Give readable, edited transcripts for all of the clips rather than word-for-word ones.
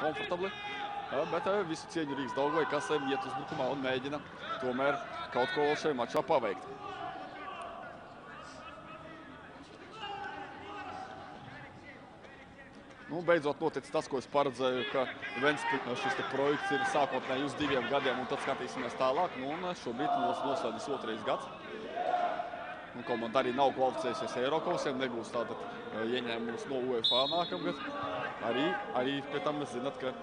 komfortabli. Bet visu cieņu Rīgas Daugavai, kas iet uzbrukumā un mēģina tomēr kaut ko šajā mačā paveikt. Beidzot notic tas, ko es paredzēju, ka šis projekts ir sākotnēji uz 2 gadiem, un tad skatīsimies tālāk. Un šobrīd noslēdzas 2. gads. Komanda arī nav kvalificējusies Eirokausiem, negūst tātad ieņēmumus no UEFA nākamgad. Arī pie tam mēs zināt, ka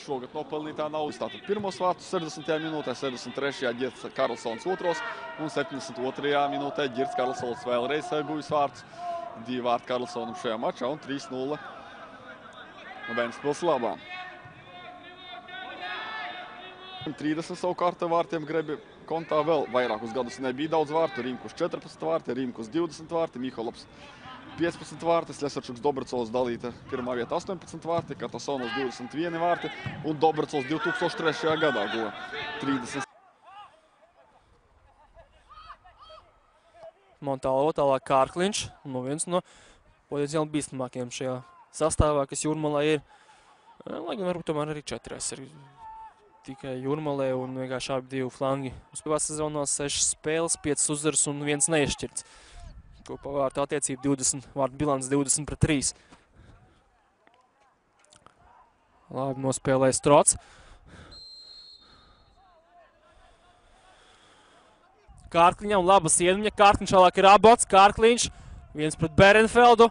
šogad nopelnītā nav. Tātad pirmos vārtus 60. minūtē, 63. Girts Karlsons otros un 72. minūtē Girts Karlsons vēlreiz guvis vārtus. 2 vārti Karlsonam šajā mačā un 3-0 Ventspils labā. 30 savukārt vārtiem Grebi kontā vēl vairākus gadus nebija daudz vārtu. Rimkus 14 vārti, Rimkus 20 vārti, Miholops 15 vārti, Lesarčuks Dobracovs dalīta pirmā vieta 18 vārti, Katasonovs 21 vārti un Dobracovs 2003. gadā guva 30. Montālo tālāk Kārkliņš, viens no potenciāli bīstamākiem šajā sastāvā, kas Jūrmalā ir. Lai gan varbūt tomēr arī 4 ir tikai Jūrmalē un vienkārši abi 2 flangi. Uz pirmā sezonā 6 spēles, 5 uzvaras un 1 neiešķirts. Kopā vārtu attiecība 20, vārtu bilants 20-3. Labi nospēlēja Strots. Kārkliņam laba siedumiņa, Kārkliņš vēlāk ir abots, Kārkliņš, 1 pret Berenfeldu.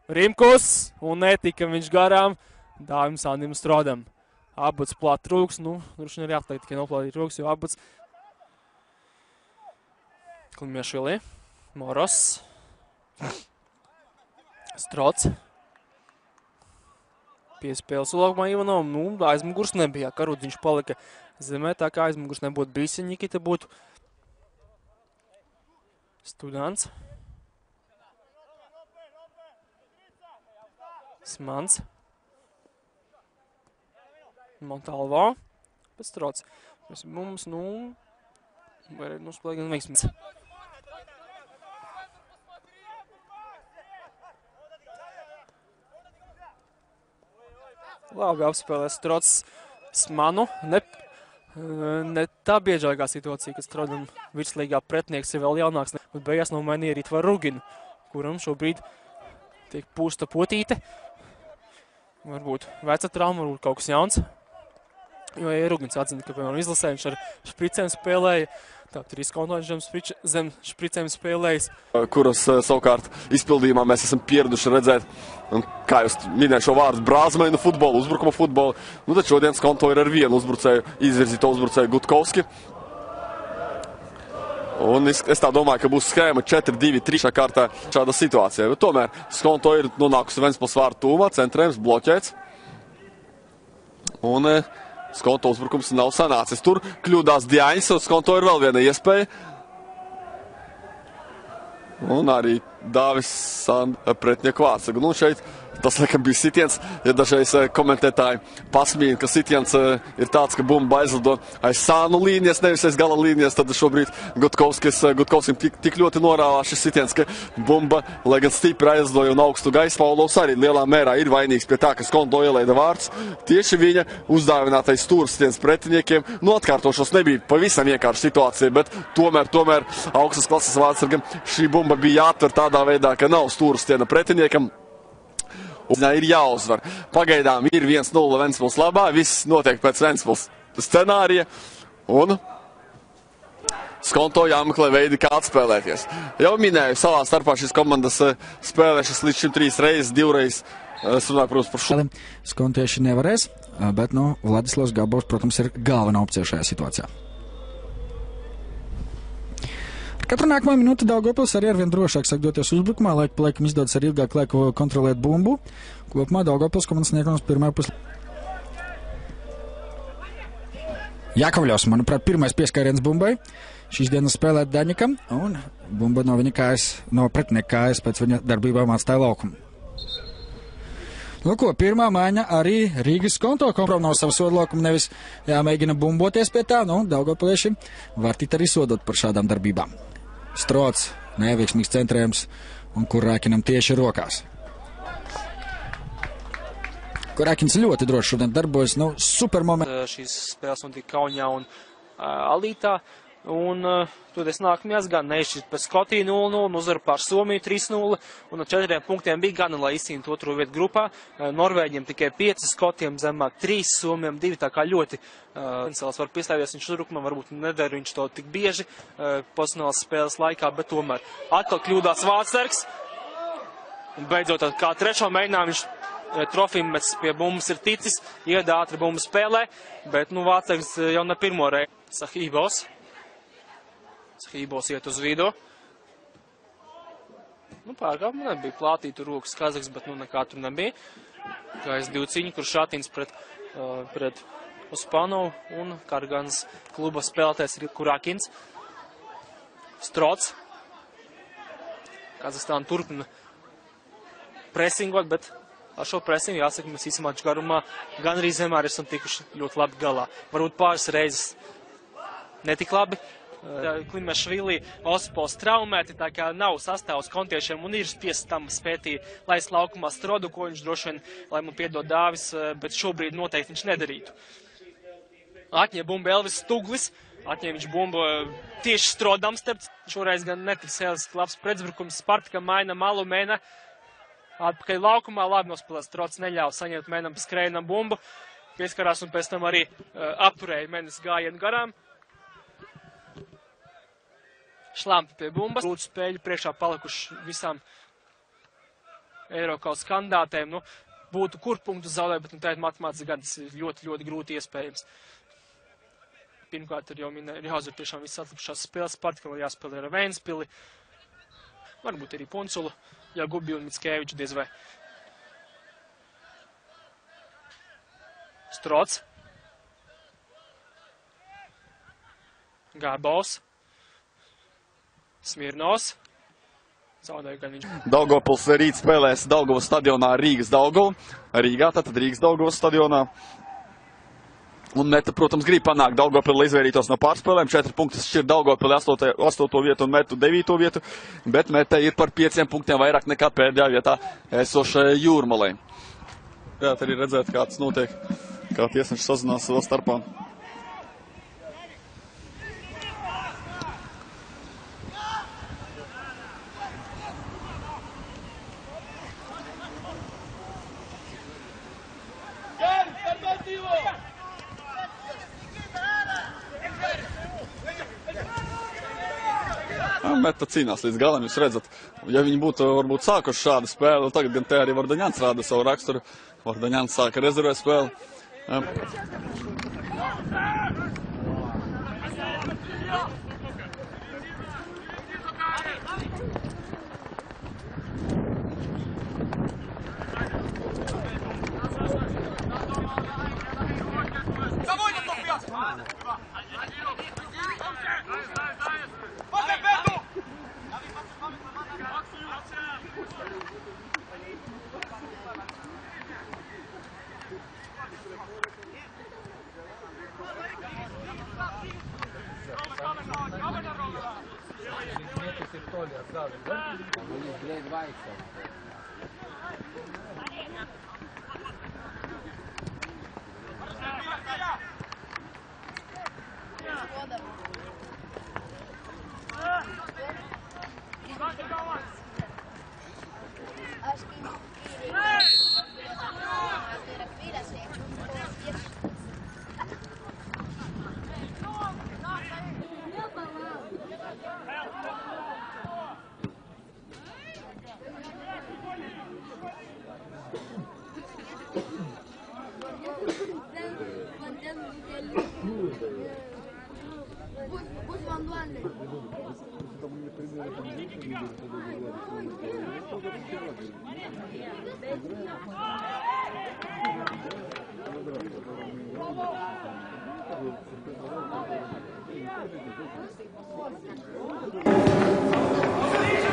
Rimkus, un netika viņš garām Dāvim Sandim Strodam. Abots plāt trūks, droši vien arī atliek tikai noplādīt trūks, jo abots. Klimiešvili, Moros, Strots. Piespēles ulaukumā Ivanovam, aizmugurs nebija, Karudziņš palika zemē, tā kā aizmugurs nebūtu bijis, ja Nikita būtu Studants. Smans. Montalvo. Pēc Strots. Mums, varētu nospēlēt gan veiksmīgs. Labi apspēlē Strots Smanu. Ne tā biežākā situācija, ka Strodam virslīgā pretnieks ir vēl jaunāks, bet beigās nomainīja arī Tvaru Ruginu, kuram šobrīd tiek pūsta potīte. Varbūt veca trauma, varbūt kaut kas jauns. Jo, ja Rugins atzina, ka, piemēram, izlasē viņš ar špricēm spēlēja, tāpat arī skontoņš zem špricēm spēlējis. Kuras savukārt izpildījumā mēs esam pieraduši redzēt, un kā jūs minēju šo vārdu, brāzmainu futbolu, uzbrukuma futbolu. Tad šodien skonto ir ar vienu uzbrucēju, izvirzīto uzbrucēju Gutkovski. Un es tā domāju, ka būs schēma 4-2-3 kārtā šāda situācija. Bet tomēr skonto ir nonākusi Ventspils vārtu tūmā, centrējums bloķēts. Un skonto uzbrukums nav sanācis. Tur kļūdās Djaiņs, un skonto ir vēl viena iespēja. Un arī Dāvis Sanda pretnieku vārtsagu. Šeit tas, laikam, bija sitiens. Ja dažreiz komentētāji pasmīja, ka sitiens ir tāds, ka bumba aizlido aiz sānu līnijas, nevis aiz gala līnijas, tad šobrīd Gutkovskim tik ļoti norāvās šis sitiens, ka bumba, lai gan stipri aizlidoja un augstu gaisu, Paulovs arī lielā mērā ir vainīgs pie tā, ka skonto ielaida vārds. Tieši viņa uzdāvinātais stūrs sitiens pretiniekiem. Atkārtošos nebija pavisam vienkārši situācija, bet tomēr augstas klases vārdsargam šī bumba bija jāatver tādā veidā, ka nav stūrs stiena pretiniekam. Ir jāuzvar. Pagaidām ir 1-0 Ventspils labā, viss notiek pēc Ventspils scenārija, un skonto jāmeklē veidi, kā atspēlēties. Jau minēju, savā starpā šīs komandas spēlēšas līdz šim 3 reizes, 2 reizes. Es runāju, protams, par šo. Skontieši nevarēs, bet, Vladislavs Gabovs, protams, ir galvenā opcija šajā situācijā. Katru nākamā minūte Daugavpils arī arvien drošāk sāk doties uzbrukumā, laikam izdodas arī ilgāk laiku kontrolēt bumbu. Kopumā Daugavpils komandas sniegums pirmā puslā. Jākavļos, manuprāt, pirmais pieskāriens bumbai. Šīs dienas spēlēt Daņikam, un bumba no viņa kājas, no pretinieka kājas pēc viņa darbībām atstāja laukumu. Pirmā maiņa arī Rīgas skonto komprom no savu sodu laukumu, nevis jāmēģina bumboties pie tā, Daugavpilieši var tikt arī sodot par šādām darbībām. Strots, neveiksmīgs centrējums, un kur Rākinam tieši rokās. Kurakins ļoti droši šodien darbojas, super moments. Šīs spēles notika Kaunijā un Alītā. Un toties nākamajās gan neizšķirt pēc Skotiju 0-0, uzvaru pār Somiju 3-0, un ar 4 punktiem bija gana, lai izcīnītu otro vietu grupā. Norvēģiem tikai 5, Skotiem zemāk 3, Somiem 2, tā kā ļoti Vincels var piestāvies, viņš uzrukumā varbūt nedara viņš to tik bieži pozicionālas spēles laikā, bet tomēr atkal kļūdās Vācbergs. Un beidzot, kā trešo mēģinājumu viņš Trofimets pie bumbas ir ticis, ieda ātri bumbu spēlē, bet Vācbergs jau ne pirmo reizi. Sahībos iet uz vidu. Pārkāpuma nebija, plātītu rokas Kazaks, bet nekā tur nebija. Gājis 2 cīņu, kur Šatins pret Ospanovu un Kargans kluba spēlētājs ir Kurakins. Strots. Kazahstāna turpina presingot, bet ar šo presingu jāsaka, mēs īsā maču garumā gan arī vienmēr esam tikuši ļoti labi galā. Varbūt pāris reizes netik labi. Klimešvili Osipols traumēti, tā kā nav sastāvs kontiešiem un ir spiests tam spētī laist laukumā Strodu, ko viņš droši vien, lai man piedod Dāvis, bet šobrīd noteikti viņš nedarītu. Atņem bumbu Elvis Stuglis, atņem viņš bumbu tieši Strodam, šoreiz gan netiks labs pretsbrukums, Spartika maina malu, mēna atpakaļ laukumā, labi nospēlēs, Strods neļauj saņemt mēnam pa skrējumam bumbu, pieskarās un pēc tam arī apturēja mēnes gājienu garām. Šlampi pie bumbas, grūtu spēļu priekšā palikuši visām Eirokausa kandidātēm. Būtu kur punktu zaudēt, bet tā ir matemātiski gan tas ir ļoti, ļoti grūti iespējams. Pirmkārt, jau minēja, jāuzvar tiešām visas atlikušās spēles, Spartika vēl jāspēlē ar Ventspili. Varbūt arī Punculu, Jagubi un Mickeviču diez vai. Strots. Gārbos. Smirnovs. Zaudēja gan viņš. Daugavpils rīt spēlēs Daugavas stadionā Rīgas Daugavu. Rīgā, tātad Rīgas Daugavas stadionā. Un Meta, protams, grib panākt Daugavpili izvairītos no pārspēlēm. 4 punktus šķir Daugavpili 8. vietu un Metu 9. vietu. Bet Meta ir par 5 punktiem vairāk nekā pēdējā vietā esošai Jūrmalai. Jā, arī redzēt, kā tas notiek, kā tiesneši sazinās savā starpā. Meta cīnās līdz galam, jūs redzat, ja viņi būtu varbūt sākuši šādu spēli, tagad gan te arī Vardaņāns rāda savu raksturu. Vardaņāns sāka rezervēt spēli.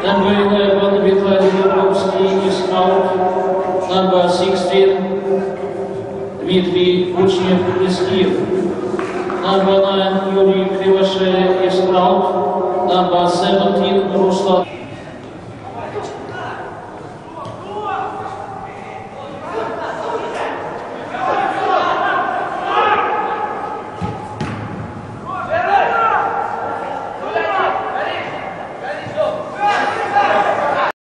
Number 11, Vitaly Dubrovsky is out. Number 16, Dmitry Kuchnev is here. Number 9, Yuri Krivoshev is out. Number 17, Ruslan.